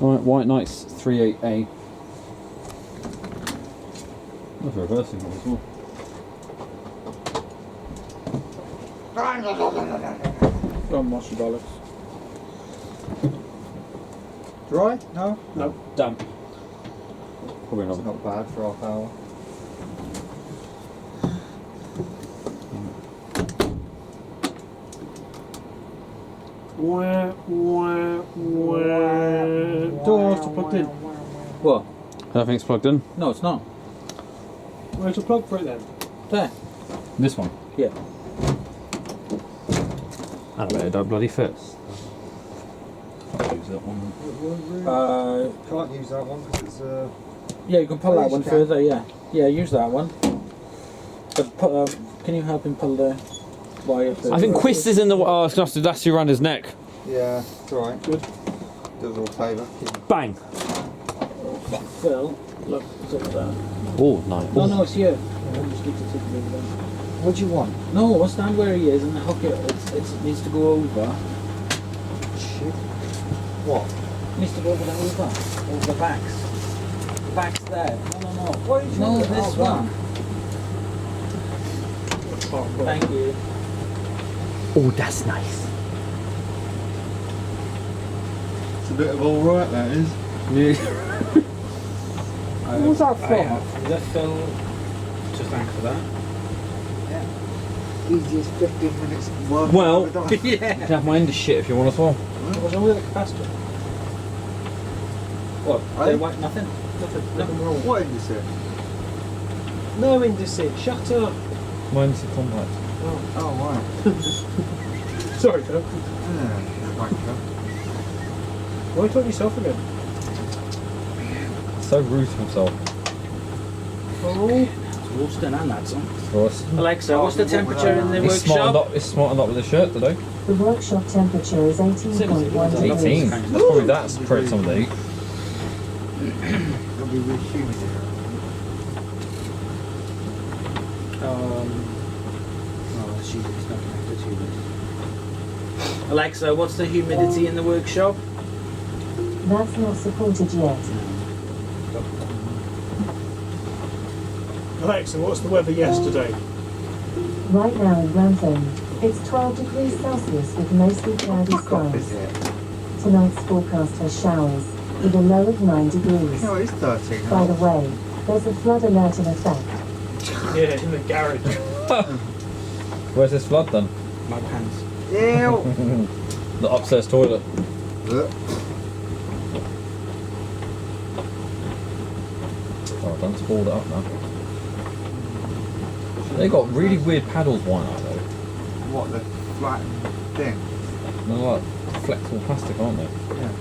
Right, White Knights 38A. That's a reversing one as well. Don't wash your bollocks. Dry? No? No, damp. Probably It's not. not bad for half hour. Door's plugged in. What? Everything's plugged in. No, it's not. Where's the plug for it then? There. This one. Yeah. I bet it don't bloody fit. I'll use that one. Can't use that one because it's Yeah, you can pull Oh, that you one can. further, yeah. Yeah, use that one. But can you help him pull the wire further? I think Quist is in the. Oh, it's got to dash you around his neck. yeah, it's alright. Good. Does all favour. Bang! Phil, look, it's up there. Oh, nice. No, no, it's here. I just need to take it over. What do you want? No, stand where he is and hook it. It needs to go over. Shit. What? It needs to go over the backs. The backs there. No. What did you No, want? this Oh, one. Thank you. Oh, that's nice. It's a bit of alright, that is. Yeah. What was that from? Is that Phil? Just thanks for that. Easiest 15 minutes work. Well, I've ever done. you can have my end of shit if you want as well. What's wrong with the capacitor? What? Aye. Nothing? Nothing wrong. What did you say? No indeceit. Shut up. Mine's the compact. Oh, right. Sorry, Phil. Yeah, wanker. Why talk yourself again? So rude to himself. Oh. It's roasting and that's on. Of course. Alexa, what's the temperature in the He's smartened workshop? up. He's smartened up with the shirt today. The workshop temperature is 18.1 degrees. 18. That's probably that's pretty some of the heat. It'll be really humid here. Oh, she's not connected to it. Alexa, what's the humidity in the workshop? That's not supported yet. Alexa, what's the weather yesterday? Right now in Grantham, it's 12 degrees Celsius with mostly cloudy Fuck off, is skies. it? Tonight's forecast has showers, with a low of 9 degrees. No, it's 13. By the way, there's a flood alert in effect. Yeah, in the garage. Where's this flood then? My pants. Ew. The upstairs toilet. Oh, don't spoil it up now. They got really weird paddles, why not though? What, the flat thing? They're like flexible plastic, aren't they? Yeah.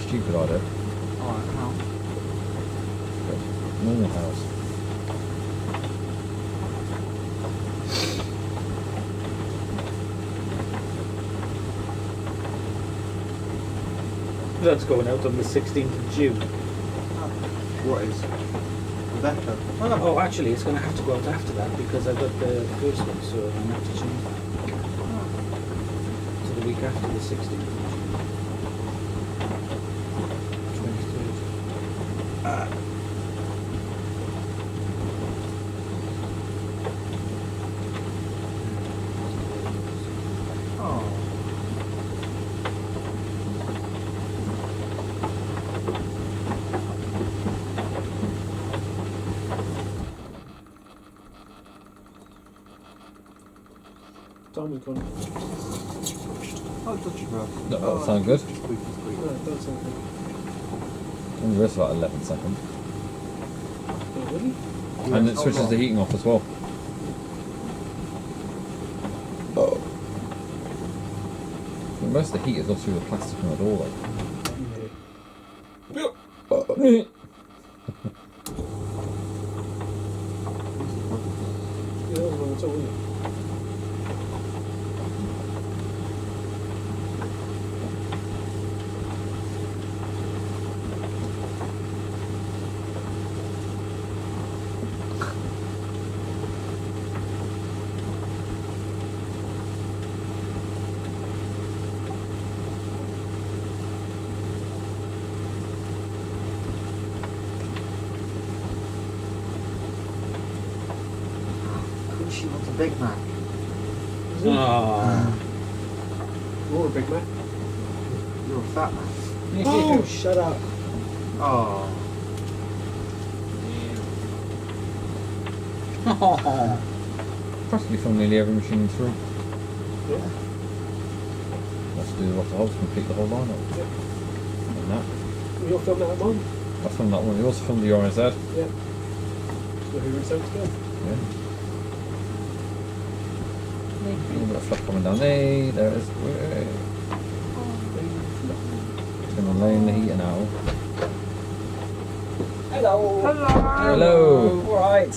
Stupid idea. Alright, how? Normal house. That's going out on the 16th of June. What is? Rebecca? Oh, actually, it's going to have to go out after that because I got the first one, so I'm going to have to change that. So the week after the 16th of June. 23rd. Oh. Time was gone. Oh, touchy bro. That sound good. No, that's something. Only rest about 11 seconds. Oh, really? And it switches the heating off as well. Oh. Most of the heat is off through the plastic on the door though. Yeah, that was wrong at all, wasn't it? Big Mac. Is he? Oh. You're a Big Mac. You're a fat man. Oh, shut up. Oh. Oh. Practically from nearly every machine through. Yeah. Let's do the Rotter Hobbs, complete the whole lineup. Yeah. And that. You're filming that at mine? I filmed that one. You also filmed the RSZ. Yeah. So who would to go? Yeah. A little bit of fluff coming down there. There it is. It's going to lay in the heater now. Hello. Hello. All right.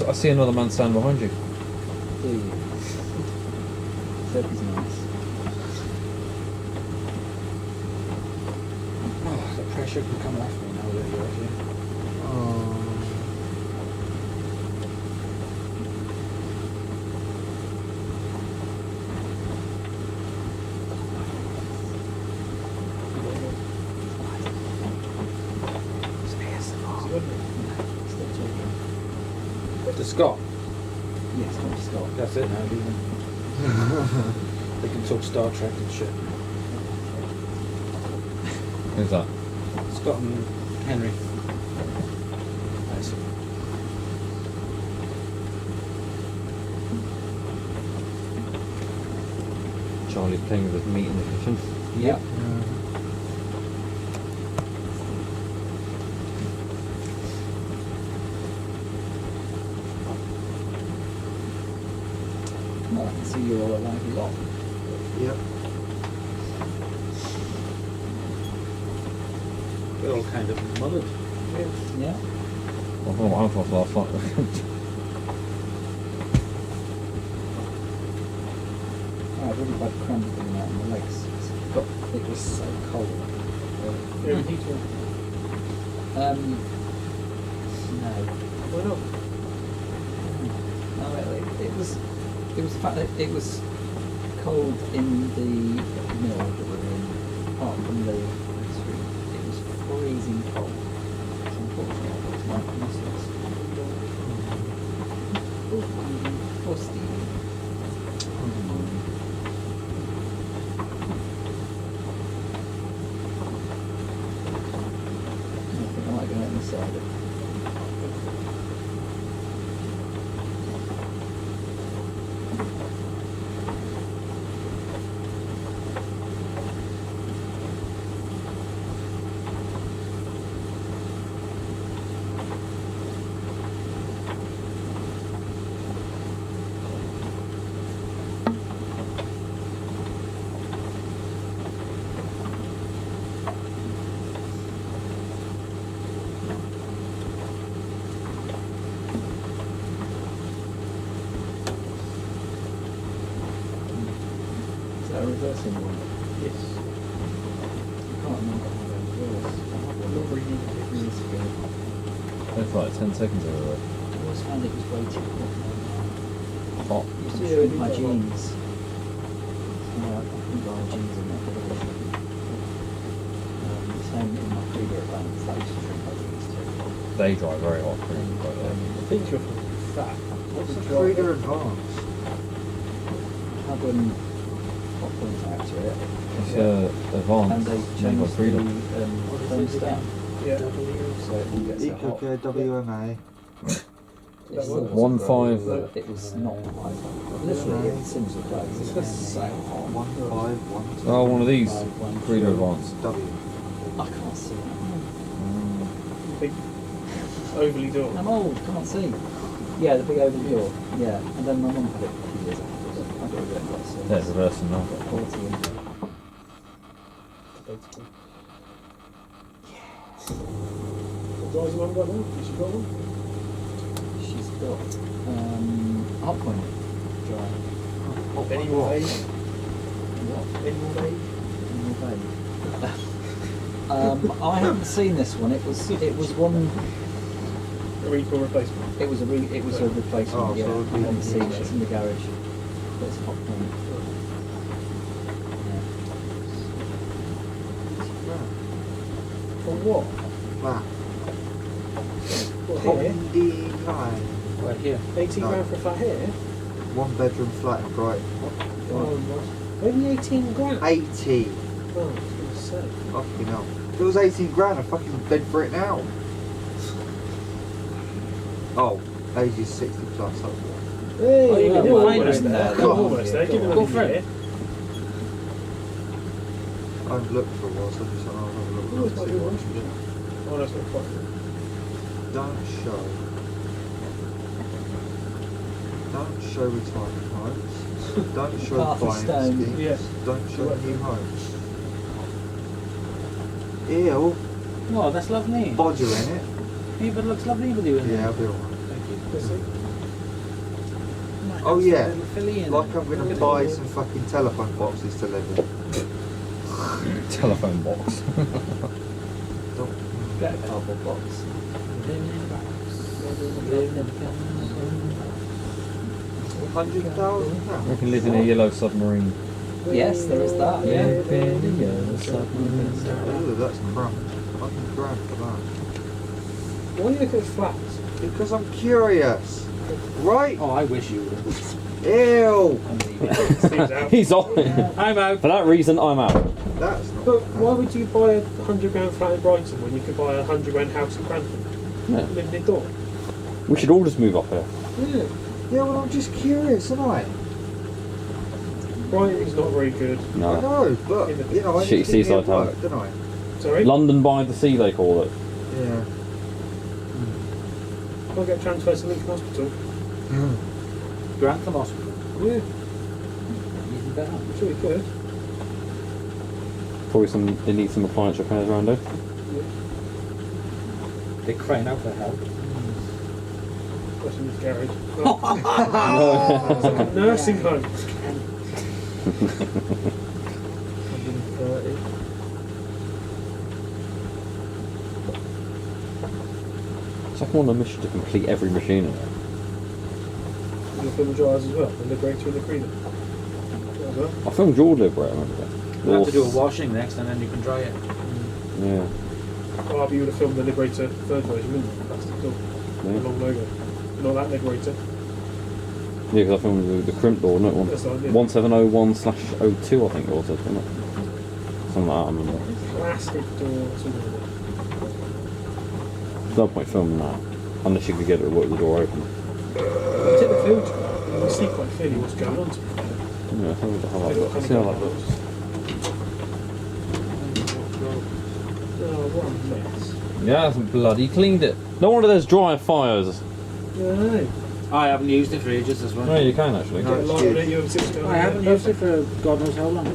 I see another man standing behind you. Do you? Turkey's nice. Oh, the pressure can come off me now that you're here. Oh. To Scott? Yes, come to Scott. That's it now, even. They can talk Star Trek and shit. Who's that? Scott and Henry. Nice. Charlie playing with his meat in the kitchen. Yep. Well, I can see you're all alive a lot. Yep. They're all kind of mothered. Yeah. I don't know what I thought last night. I had really bad cramping out in the legs. It was so cold. Yeah, heater. No. Why not? No, it was the fact that it was cold in the mill that we were in, apart from the nursery. It was freezing cold. So unfortunately, I got to my muscles. Poor Stevie. I think I might go out the side of it. Is that a reversing one? Yes. I can't remember how they reverse. I had one not really years ago. It's like 10 seconds over there. I always found it was way too hot. Hot. Used to do it with my jeans. Yeah, I can buy jeans in that little same in my previous bands. That used to shrink my jeans too. They dry very hot. Pretty quite I think you're fat. What's the Creator Advance? I had hot points out to it. It's and advanced. they Made by changed the Freedom. thermostat. Yeah. So it won't get so hot. EcoCare WMA. It's That one? still 1.5. but it was not quite hot. Literally, it seems to close. It's just so hot. 151. Oh, one of these. One, Freedom two. Advanced. W. I can't see that. Big overly door. I'm old, can't see. Yeah, the big oval door. Yeah, and then my mum had it a few years after. I got rid of it. Yeah, it's reversing now. Got quality in there. Debatable. What drives your mum got now? Has she got one? She's got hot point dry. Any more age? What? Any more age? I haven't seen this one. It was one. A recall replacement? It was a replacement. Oh, Yeah, so it would I be haven't seen it. easier. It's in the garage. But it's a hot point. For what? That. What here? Pondy line. Right here. 18 No. grand for a flat here? 1 bedroom flat in Brighton. Oh, only 18 grand? 80. Oh, I was going to say. Fucking hell. If it was 18 grand, I'd fucking bid for it now. Oh, age is 60 plus. That's what. Hey, Oh, you can you're find almost it in there. there. You're almost there. Give it Go a for it. year. I haven't looked for a while, so I just thought I'll have a look. Oh, it's and not see your what I lunch. can do. Oh, that's not quite. Don't show. Don't show retirement homes. Don't show Half a buying stone. schemes. Yeah. Don't show new homes. Ew. Oh, that's lovely. Bodger in it. Yeah, but it looks lovely with you in Yeah, there. I'll be alright. Thank you. Let's see. Might Oh, have yeah. some little filly in Like it. I'm going to buy some fucking telephone boxes to live in. Telephone box. Don't. Get a cardboard box. £100,000. We can live in a yellow submarine. Yes, there is that. Yeah. Live in a yellow submarine. Ooh, that's crap. £100,000 for that. Why are you looking at flats? Because I'm curious. Right? Oh, I wish you would. Ew. I'm leaving. Steve's out. He's on. I'm out. For that reason, I'm out. That's not But bad. why would you buy a £100 flat in Brighton when you could buy a £100 house in Grantham? Yeah. Live next door. We should all just move up here. Yeah. Yeah, well, I'm just curious, am I? Brighton's not very good. I No. know, but, you know, I Shitty need to be seaside at work, town. don't I? Sorry? London by the sea, they call it. Yeah. I'll get transferred to Lincoln Hospital. Grantham Hospital. Yeah, Even better. I'm sure you could. Probably they need some appliance repairs around there. They're crying out for help. Question is garage. It's like a nursing home. 130. It's like I'm on a mission to complete every machine in there. You'll film the dryers as well, the liberator and the cleaner. As well. I filmed your Liberator, I remember that. We'll have to do a washing next and then you can dry it. Yeah. Oh, but you would have filmed the liberator third version, wouldn't you? Plastic door. The Yeah. long logo. Not that liberator. Yeah, because I filmed the crimp door, not one. That's right, yeah. 1701/02, I think it was, wasn't it? Something like that, I remember. Plastic door, something like that. There's no point filming that, unless you could get it to work the door open. Take the field trip. You can see quite clearly what's going on. To be fair. Yeah, how They've got see how that honeycomb looks. doors. Oh, what a mess. Yeah, I haven't bloody cleaned it. No wonder there's dry fires. No. I haven't used it for ages as well. No, you can actually. No. Get a light on it, you have 6 I haven't used it for God knows how long.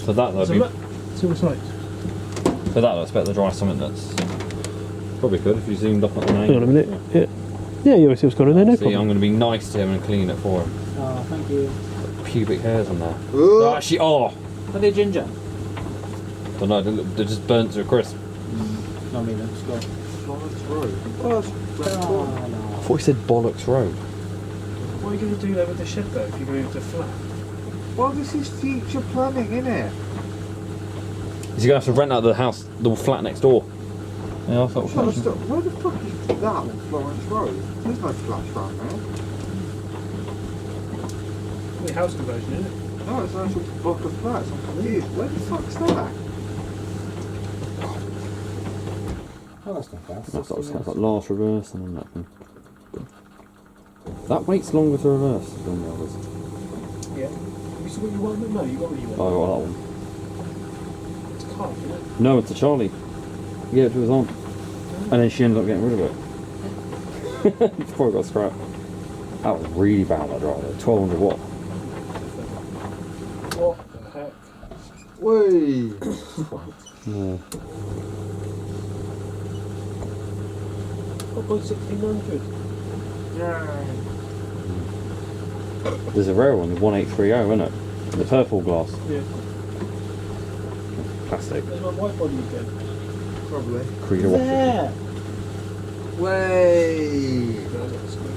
For that, So though, look, see what's like. for that, I expect to dry something that's probably good if you zoomed up at the name. Hang on a minute. Yeah. Yeah, you see what's going on there, no See, I'm problem. going to be nice to him and clean it for him. Oh, thank you. Pubic hairs on there. Ooh. They actually are. Are they ginger? Don't know, they're just burnt to a crisp. Not me then, let's go. Florence Road. Oh, it's Oh, I no. thought he said Bollocks Road. What are you going to do there with the shed though if you go into flat? Well, this is future planning, innit? Is he going to have to rent out the house, the flat next door? Yeah, I thought Where the fuck is that on Florence Road? There's no flats round there. The house conversion, isn't it? No, it's an actual block of flats. I'm confused. Where the fuck's that? Oh, that's not bad. That's got last reverse and then that thing. That waits longer to reverse than the others. Yeah. You saw what you want? No, you got what you Oh, I want. got that one. It's a car, isn't it? No, it's a Charlie. He gave it to his aunt. And then she ended up getting rid of it. It's probably got scrap. That was really bad, that driver. 1200 watt. What the heck? Whey! Yeah. What was 1600? Yeah. There's a rare one, the 1830, isn't it? The purple glass. Yeah. Plastic. There's my white body again. Probably. Creeder washer. There! Way! No, that's good.